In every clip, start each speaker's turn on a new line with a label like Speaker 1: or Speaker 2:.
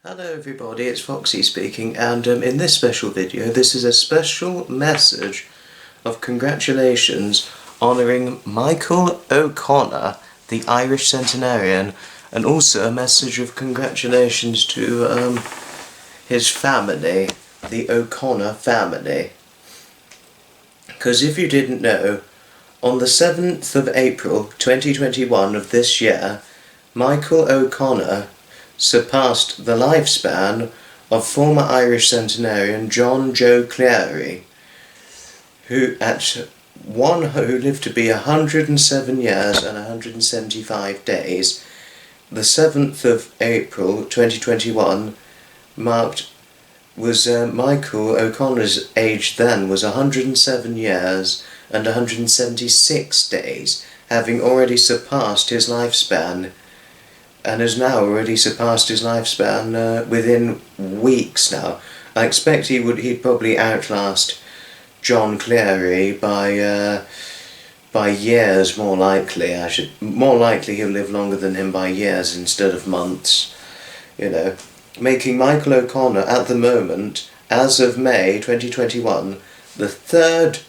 Speaker 1: Hello everybody, it's Foxy speaking, and in this special video, this is a special message of congratulations honouring Michael O'Connor, the Irish centenarian, and also a message of congratulations to his family, the O'Connor family. Because if you didn't know, on the 7th of April 2021 of this year, Michael O'Connor surpassed the lifespan of former Irish centenarian John Joe Cleary, who lived to be 107 years and 175 days. The 7th of April 2021 was Michael O'Connor's age then was 107 years and 176 days, having already surpassed his lifespan, and has now already surpassed his lifespan within weeks now. I expect he'd probably outlast John Cleary by years, more likely. More likely he'll live longer than him by years instead of months, making Michael O'Connor at the moment, as of May 2021, the third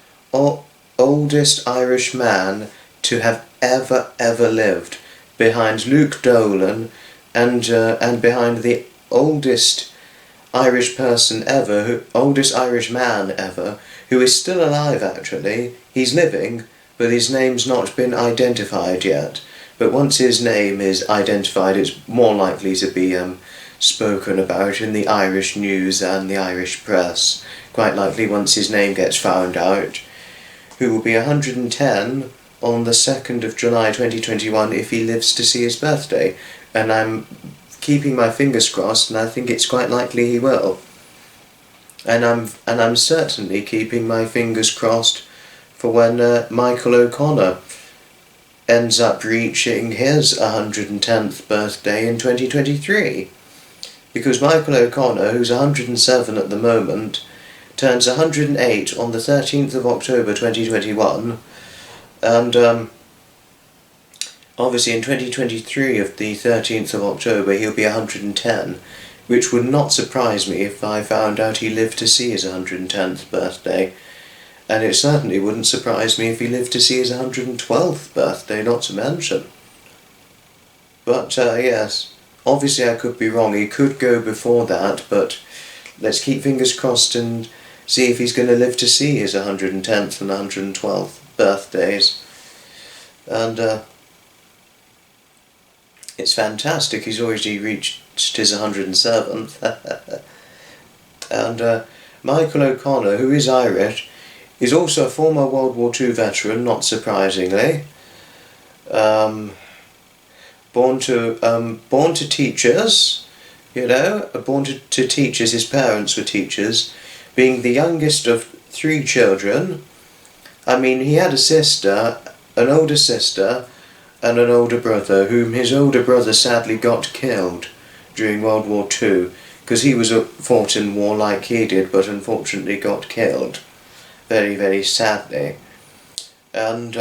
Speaker 1: oldest Irish man to have ever lived, behind Luke Dolan and behind the oldest Irish person ever, oldest Irish man ever, who is still alive actually. He's living, but his name's not been identified yet. But once his name is identified, it's more likely to be spoken about in the Irish news and the Irish press. Quite likely once his name gets found out, who will be 110 on the 2nd of July 2021 if he lives to see his birthday. And I'm keeping my fingers crossed, and I think it's quite likely he will. And I'm certainly keeping my fingers crossed for when Michael O'Connor ends up reaching his 110th birthday in 2023. Because Michael O'Connor, who's 107 at the moment, turns 108 on the 13th of October 2021, and obviously in 2023 of the 13th of October he'll be 110, which would not surprise me if I found out he lived to see his 110th birthday, and it certainly wouldn't surprise me if he lived to see his 112th birthday, not to mention. But yes, obviously I could be wrong, he could go before that, but let's keep fingers crossed and see if he's going to live to see his 110th and 112th birthdays. And it's fantastic, he's already reached his 107th. And Michael O'Connor, who is Irish, is also a former World War II veteran, not surprisingly. Born to teachers, born to teachers. His parents were teachers, being the youngest of 3 children. I mean, he had a sister, an older sister, and an older brother, whom his older brother sadly got killed during World War II, because he was fought in war like he did, but unfortunately got killed, very, very sadly. And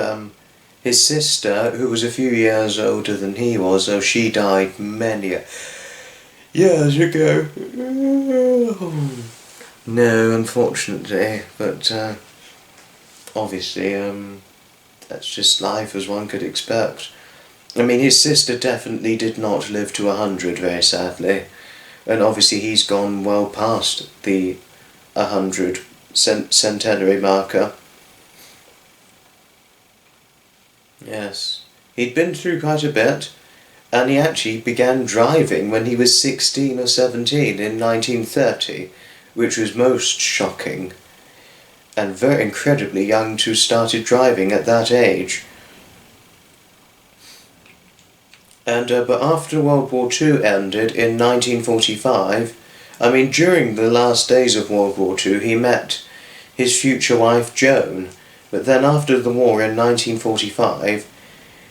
Speaker 1: his sister, who was a few years older than he was, though she died many years ago. No, unfortunately, but obviously, that's just life as one could expect. I mean, his sister definitely did not live to 100, very sadly, and obviously he's gone well past the 100 centenary marker. Yes, he'd been through quite a bit, and he actually began driving when he was 16 or 17 in 1930, which was most shocking, and very incredibly young to started driving at that age. And but after World War II ended in 1945, I mean during the last days of World War II he met his future wife Joan, but then after the war in 1945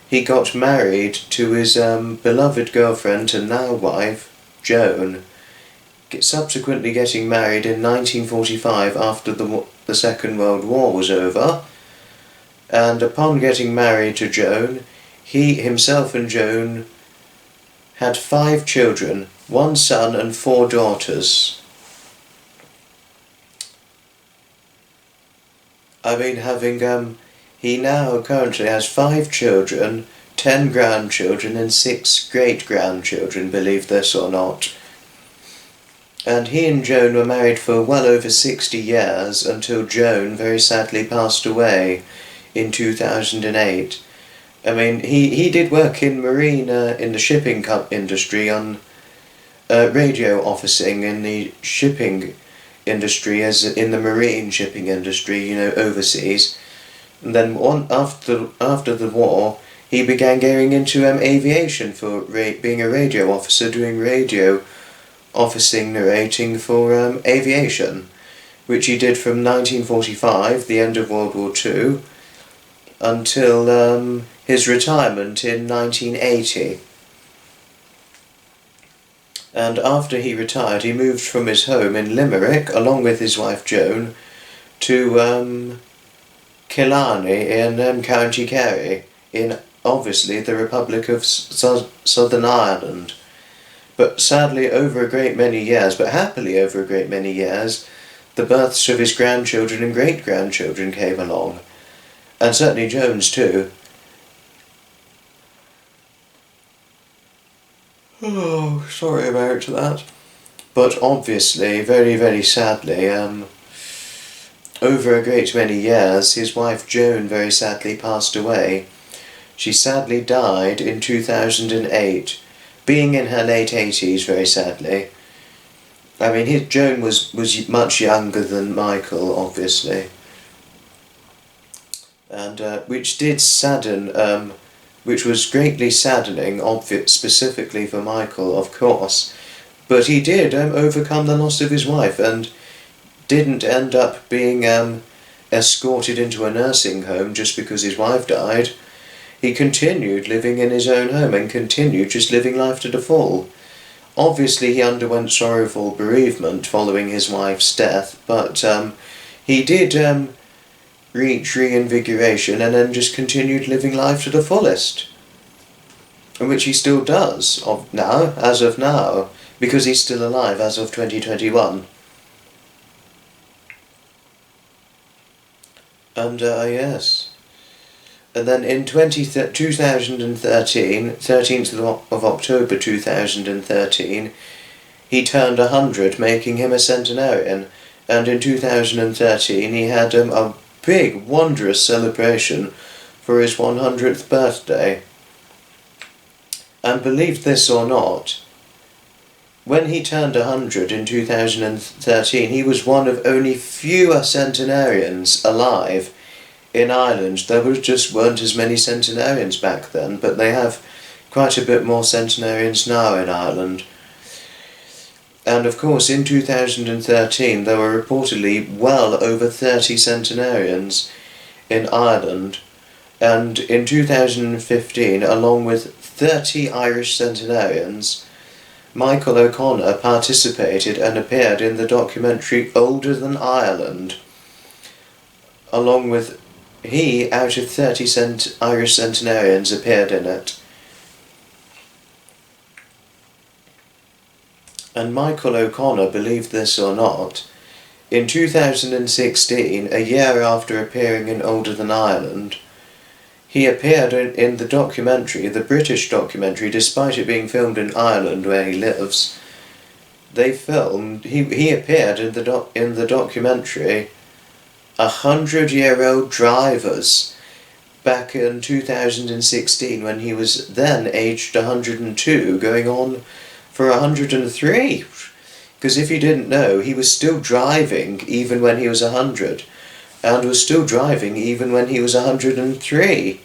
Speaker 1: he got married to his beloved girlfriend and now wife Joan, subsequently getting married in 1945 after the Second World War was over. And upon getting married to Joan, he himself and Joan had 5 children, 1 son and 4 daughters. I mean, he now currently has 5 children, 10 grandchildren and 6 great-grandchildren, believe this or not. And he and Joan were married for well over 60 years until Joan very sadly passed away in 2008. I mean, he did work in in the shipping industry on radio officing in the shipping industry, as in the marine shipping industry, you know, overseas. And then after the war, he began going into aviation for being a radio officer, doing radio officing narrating for aviation, which he did from 1945, the end of World War II, until his retirement in 1980. And after he retired, he moved from his home in Limerick, along with his wife Joan, to Killarney in County Kerry, in obviously the Republic of Southern Ireland. But sadly, over a great many years, but happily over a great many years, the births of his grandchildren and great-grandchildren came along. And certainly Joan's too. Oh, sorry about that. But obviously, very, very sadly, over a great many years, his wife Joan very sadly passed away. She sadly died in 2008. Being in her late 80s, very sadly. I mean, Joan was much younger than Michael, obviously. And which did sadden, which was greatly saddening, specifically for Michael, of course. But he did overcome the loss of his wife and didn't end up being escorted into a nursing home just because his wife died. He continued living in his own home and continued just living life to the full. Obviously he underwent sorrowful bereavement following his wife's death, but he did reach reinvigoration and then just continued living life to the fullest. And which he still does, as of now, because he's still alive as of 2021. And yes. And then in 2013, 13th of October 2013, he turned 100, making him a centenarian. And in 2013 he had a big, wondrous celebration for his 100th birthday. And believe this or not, when he turned 100 in 2013, he was one of only fewer centenarians alive in Ireland. There weren't as many centenarians back then, but they have quite a bit more centenarians now in Ireland. And of course in 2013 there were reportedly well over 30 centenarians in Ireland, and in 2015, along with 30 Irish centenarians, Michael O'Connor participated and appeared in the documentary Older Than Ireland, along with out of 30 Irish centenarians appeared in it. And Michael O'Connor, believe this or not, in 2016, a year after appearing in Older Than Ireland, he appeared in the documentary, the British documentary, despite it being filmed in Ireland where he lives. He appeared in the documentary 100-year-old drivers back in 2016, when he was then aged 102, going on for 103. Because if you didn't know, he was still driving even when he was 100, and was still driving even when he was 103.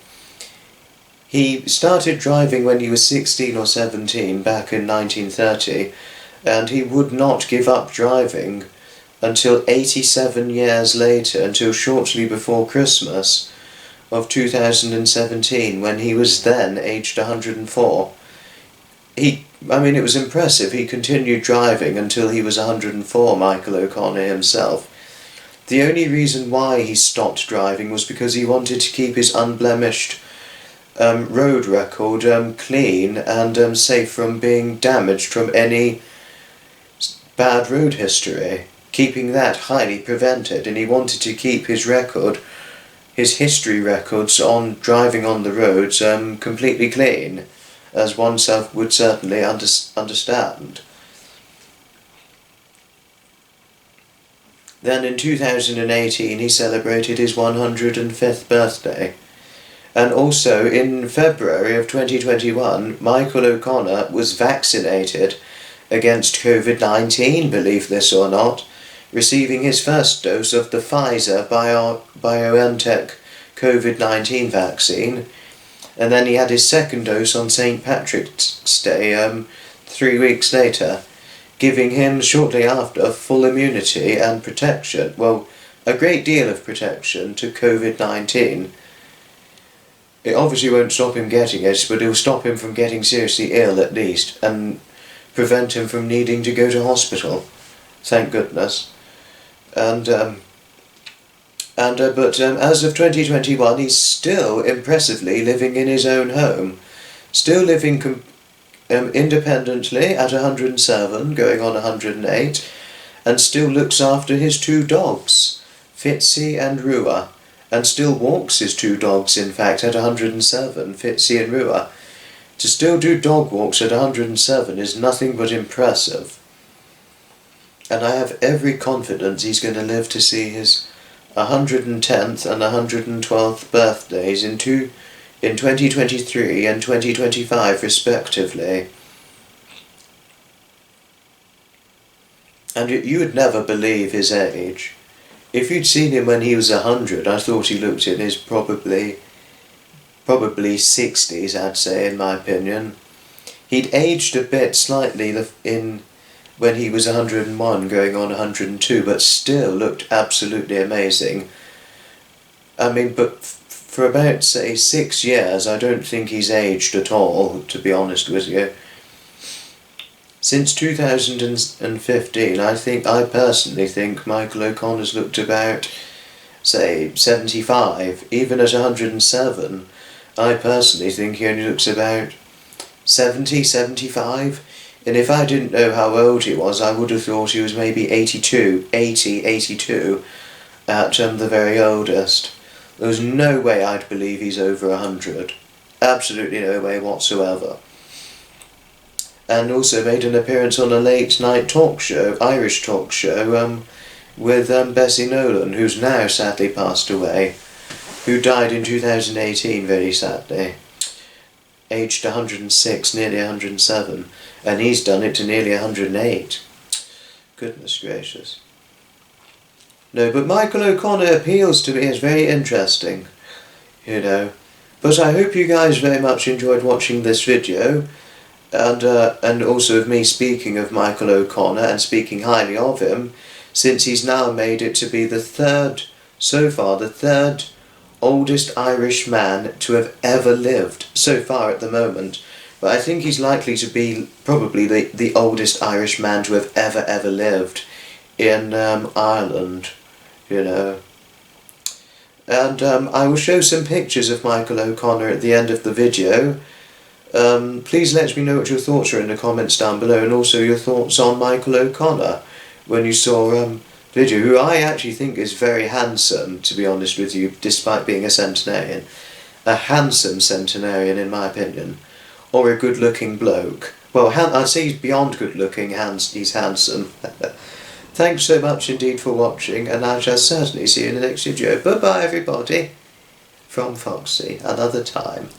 Speaker 1: He started driving when he was 16 or 17 back in 1930, and he would not give up driving until 87 years later, until shortly before Christmas of 2017, when he was then aged 104. It was impressive. He continued driving until he was 104, Michael O'Connor himself. The only reason why he stopped driving was because he wanted to keep his unblemished road record clean and safe from being damaged from any bad road history, keeping that highly prevented, and he wanted to keep his record, his history records on driving on the roads completely clean, as oneself would certainly understand. Then in 2018 he celebrated his 105th birthday. And also in February of 2021, Michael O'Connor was vaccinated against COVID-19, believe this or not, receiving his first dose of the Pfizer BioNTech COVID-19 vaccine, and then he had his second dose on St. Patrick's Day 3 weeks later, giving him shortly after full immunity and protection, well, a great deal of protection to COVID-19. It obviously won't stop him getting it, but it'll stop him from getting seriously ill at least, and prevent him from needing to go to hospital. Thank goodness. But as of 2021, he's still impressively living in his own home, still living independently at 107, going on 108, and still looks after his 2 dogs, Fitzy and Rua, and still walks his 2 dogs, in fact, at 107, Fitzy and Rua. To still do dog walks at 107 is nothing but impressive. And I have every confidence he's going to live to see his 110th and 112th birthdays in 2023 and 2025 respectively. And you would never believe his age. If you'd seen him when he was 100, I thought he looked in his probably 60s, I'd say, in my opinion. He'd aged a bit slightly when he was 101 going on 102, but still looked absolutely amazing. I mean, but for about, say, 6 years, I don't think he's aged at all, to be honest with you. Since 2015, I personally think Michael O'Connor's looked about, say, 75, even at 107. I personally think he only looks about 70, 75, and if I didn't know how old he was, I would have thought he was maybe 82 at the very oldest. There's no way I'd believe he's over 100. Absolutely no way whatsoever. And also made an appearance on a late night talk show, Irish talk show, with Bessie Nolan, who's now sadly passed away, who died in 2018 very sadly, aged 106, nearly 107, and he's done it to nearly 108. Goodness gracious. No, but Michael O'Connor appeals to me as very interesting, you know. But I hope you guys very much enjoyed watching this video, and also of me speaking of Michael O'Connor and speaking highly of him, since he's now made it to be the third oldest Irish man to have ever lived, so far at the moment. But I think he's likely to be probably the oldest Irish man to have ever lived in Ireland, you know. And I will show some pictures of Michael O'Connor at the end of the video. Please let me know what your thoughts are in the comments down below, and also your thoughts on Michael O'Connor when you saw video, who I actually think is very handsome, to be honest with you, despite being a centenarian. A handsome centenarian, in my opinion. Or a good-looking bloke. Well, I'd say he's beyond good-looking, he's handsome. Thanks so much indeed for watching, and I shall certainly see you in the next video. Bye-bye, everybody. From Foxy, another time.